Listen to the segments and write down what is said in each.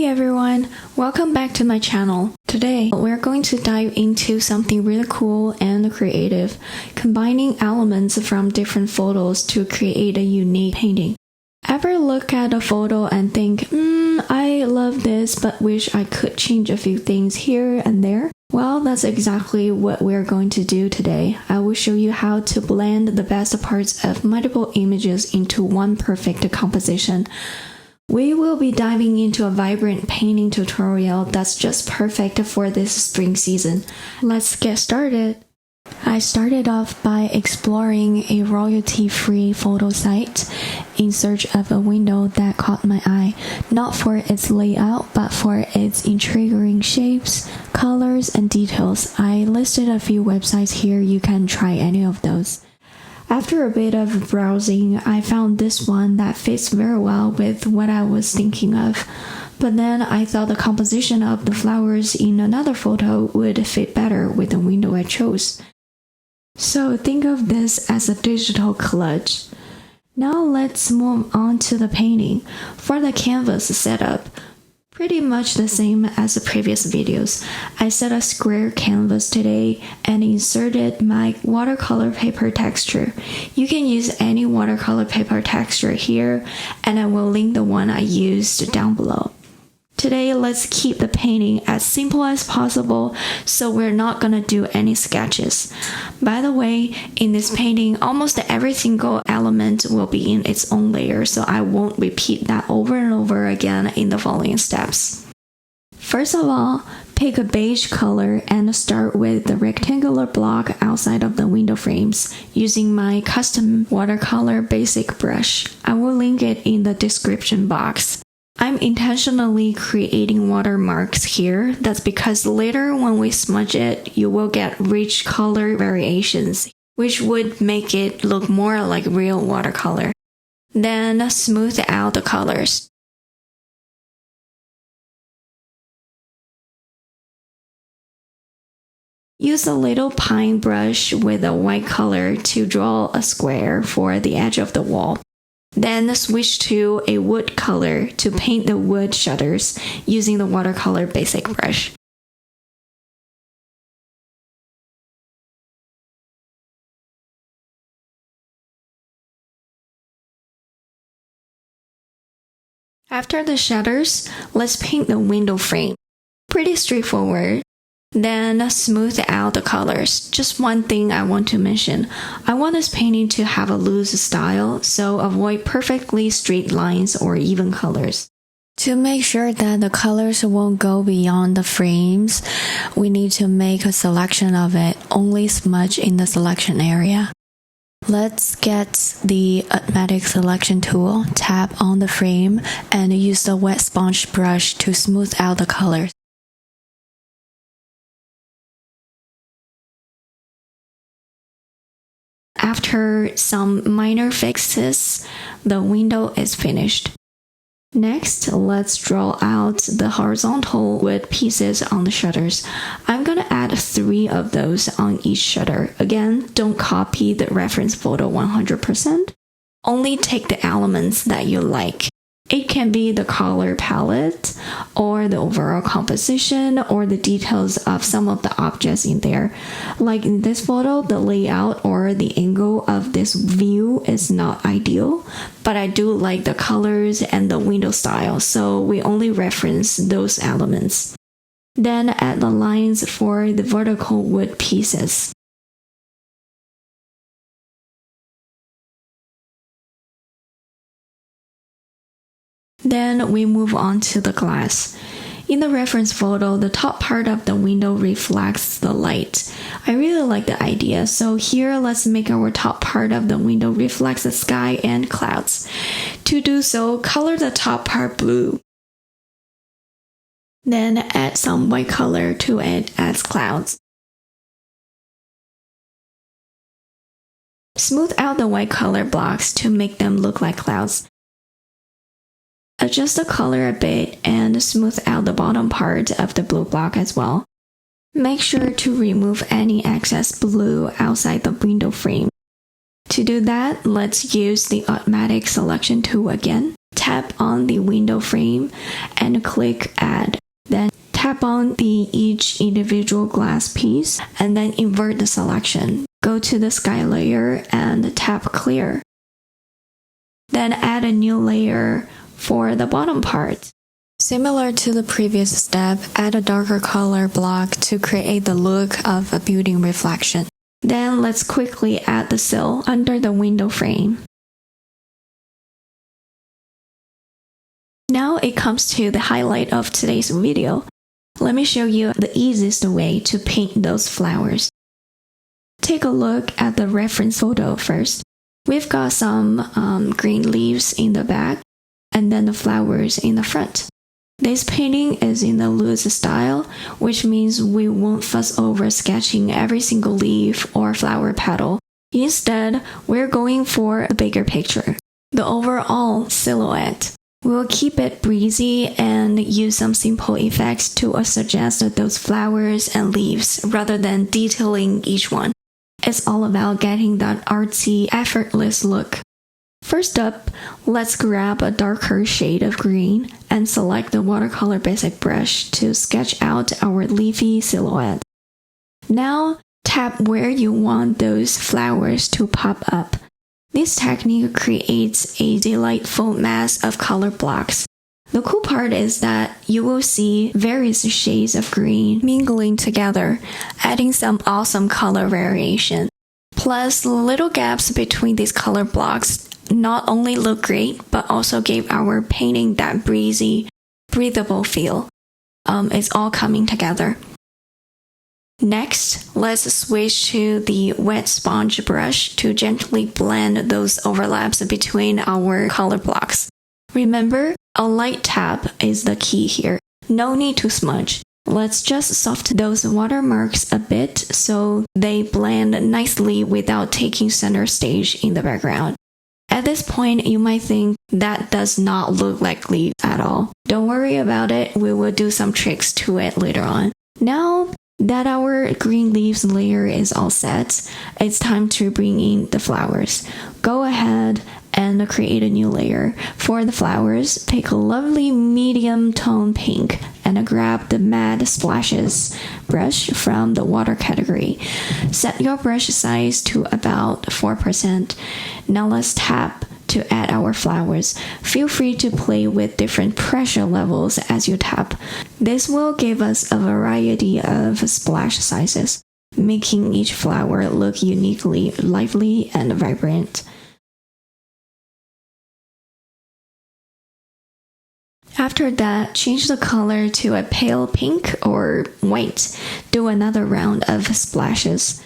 Hey everyone, welcome back to my channel. Today, we're going to dive into something really cool and creative, combining elements from different photos to create a unique painting. Ever look at a photo and think, I love this but wish I could change a few things here and there? Well, that's exactly what we're going to do today. I will show you how to blend the best parts of multiple images into one perfect composition. We will be diving into a vibrant painting tutorial that's just perfect for this spring season. Let's get started. I started off by exploring a royalty-free photo site in search of a window that caught my eye, not for its layout, but for its intriguing shapes, colors, and details. I listed a few websites here, you can try any of those. After a bit of browsing, I found this one that fits very well with what I was thinking of. But then I thought the composition of the flowers in another photo would fit better with the window I chose. So think of this as a digital collage. Now let's move on to the painting. For the canvas setup, pretty much the same as the previous videos. I set a square canvas today and inserted my watercolor paper texture. You can use any watercolor paper texture here, and I will link the one I used down below. Today, let's keep the painting as simple as possible, so we're not gonna do any sketches. By the way, in this painting, almost every single element will be in its own layer, so I won't repeat that over and over again in the following steps. First of all, pick a beige color and start with the rectangular block outside of the window frames using my custom Watercolor-Basic brush. I will link it in the description box. I'm intentionally creating watermarks here. That's because later when we smudge it, you will get rich color variations, which would make it look more like real watercolor. Then smooth out the colors. Use a little pine brush with a white color to draw a square for the edge of the wall. Then switch to a wood color to paint the wood shutters using the Watercolor-Basic brush. After the shutters, let's paint the window frame. Pretty straightforward. Then smooth out the colors. Just one thing I want to mention. I want this painting to have a loose style, so avoid perfectly straight lines or even colors. To make sure that the colors won't go beyond the frames, we need to make a selection of it, only smudge in the selection area. Let's get the automatic selection tool, tap on the frame, and use the wet sponge brush to smooth out the colors. After some minor fixes, the window is finished. Next, let's draw out the horizontal wood pieces on the shutters. I'm gonna add 3 of those on each shutter. Again, don't copy the reference photo 100%. Only take the elements that you like. It can be the color palette, or the overall composition, or the details of some of the objects in there. Like in this photo, the layout or the angle of this view is not ideal, but I do like the colors and the window style, so we only reference those elements. Then add the lines for the vertical wood pieces. Then we move on to the glass. In the reference photo, the top part of the window reflects the light. I really like the idea, so here let's make our top part of the window reflect the sky and clouds. To do so, color the top part blue. Then add some white color to it as clouds. Smooth out the white color blocks to make them look like clouds. Adjust the color a bit and smooth out the bottom part of the blue block as well. Make sure to remove any excess blue outside the window frame. To do that, let's use the automatic selection tool again. tap on the window frame and click Add. Then tap on each individual glass piece and then invert the selection. Go to the sky layer and tap Clear. Then add a new layer for the bottom part. Similar to the previous step, add a darker color block to create the look of a building reflection. Then let's quickly add the sill under the window frame. Now it comes to the highlight of today's video. Let me show you the easiest way to paint those flowers. Take a look at the reference photo first. We've got some green leaves in the back and then the flowers in the front. This painting is in the loose style, which means we won't fuss over sketching every single leaf or flower petal. Instead, we're going for a bigger picture, the overall silhouette. We'll keep it breezy and use some simple effects to suggest those flowers and leaves rather than detailing each one. It's all about getting that artsy, effortless look. First up, let's grab a darker shade of green and select the Watercolor-Basic brush to sketch out our leafy silhouette. Now, tap where you want those flowers to pop up. This technique creates a delightful mass of color blocks. The cool part is that you will see various shades of green mingling together, adding some awesome color variation. Plus, little gaps between these color blocks not only look great, but also gave our painting that breezy, breathable feel. It's all coming together. Next, let's switch to the wet sponge brush to gently blend those overlaps between our color blocks. Remember, a light tap is the key here. No need to smudge. Let's just soften those watermarks a bit so they blend nicely without taking center stage in the background. At this point, you might think that does not look like leaves at all. Don't worry about it, we will do some tricks to it later on. Now that our green leaves layer is all set, it's time to bring in the flowers. Go ahead and create a new layer. For the flowers, pick a lovely medium tone pink and grab the matte splashes brush from the water category. Set your brush size to about 4%. Now let's tap to add our flowers. Feel free to play with different pressure levels as you tap. This will give us a variety of splash sizes, making each flower look uniquely lively and vibrant. After that, change the color to a pale pink or white. Do another round of splashes.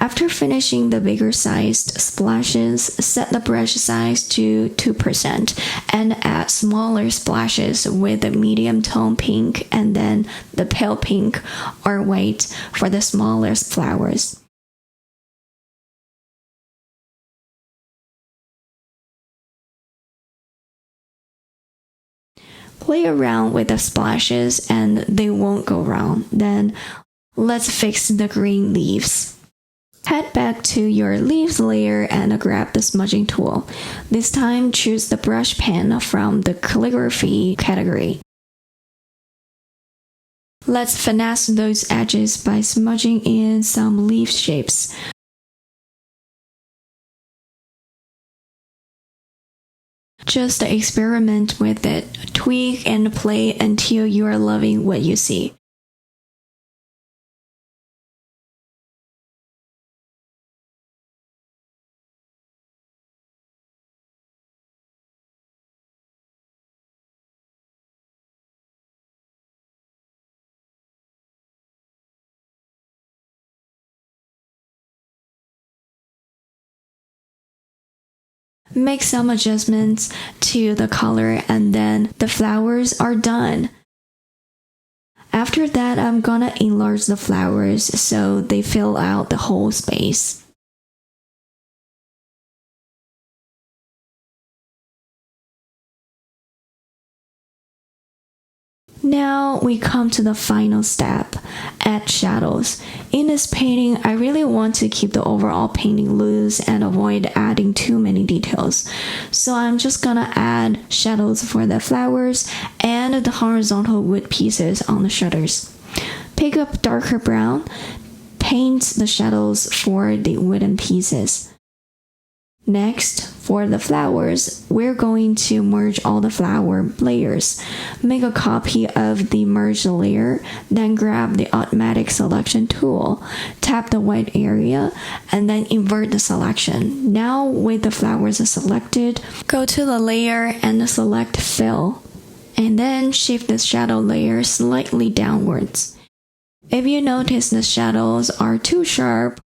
After finishing the bigger sized splashes, set the brush size to 2% and add smaller splashes with the medium tone pink and then the pale pink or white for the smallest flowers. Play around with the splashes and they won't go wrong. Then let's fix the green leaves. Head back to your leaves layer and grab the smudging tool. This time, choose the brush pen from the calligraphy category. Let's finesse those edges by smudging in some leaf shapes. Just experiment with it, tweak and play until you are loving what you see. Make some adjustments to the color and then the flowers are done. After that, I'm gonna enlarge the flowers so they fill out the whole space. Now we come to the final step, add shadows. In this painting, I really want to keep the overall painting loose and avoid adding too many details. So I'm just gonna add shadows for the flowers and the horizontal wood pieces on the shutters. Pick up darker brown, paint the shadows for the wooden pieces. Next, for the flowers, we're going to merge all the flower layers. Make a copy of the merged layer, then grab the automatic selection tool, tap the white area, and then invert the selection. Now with the flowers selected, go to the layer and select fill, and then shift the shadow layer slightly downwards. If you notice the shadows are too sharp,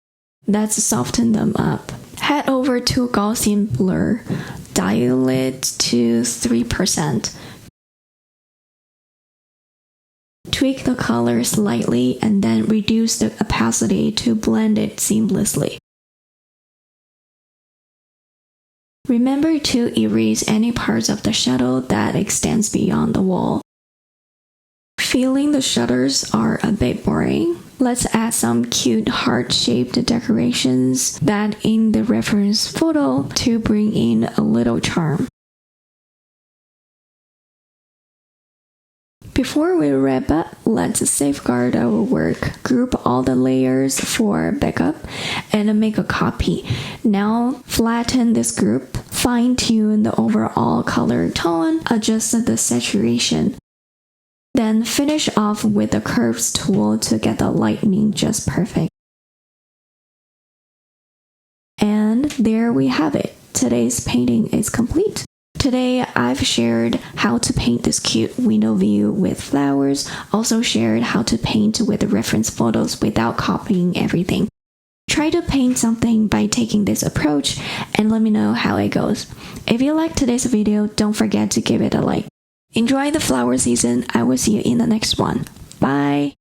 let's soften them up. Head over to Gaussian blur, dial it to 3%. Tweak the color slightly and then reduce the opacity to blend it seamlessly. Remember to erase any parts of the shadow that extends beyond the wall. Feeling the shutters are a bit boring? Let's add some cute heart-shaped decorations that in the reference photo to bring in a little charm. Before we wrap up, let's safeguard our work. Group all the layers for backup and make a copy. Now flatten this group, fine-tune the overall color tone, adjust the saturation. Then finish off with the curves tool to get the lightning just perfect. And there we have it. Today's painting is complete. Today I've shared how to paint this cute window view with flowers, also shared how to paint with reference photos without copying everything. Try to paint something by taking this approach and let me know how it goes. If you liked today's video, don't forget to give it a like. Enjoy the flower season. I will see you in the next one. Bye!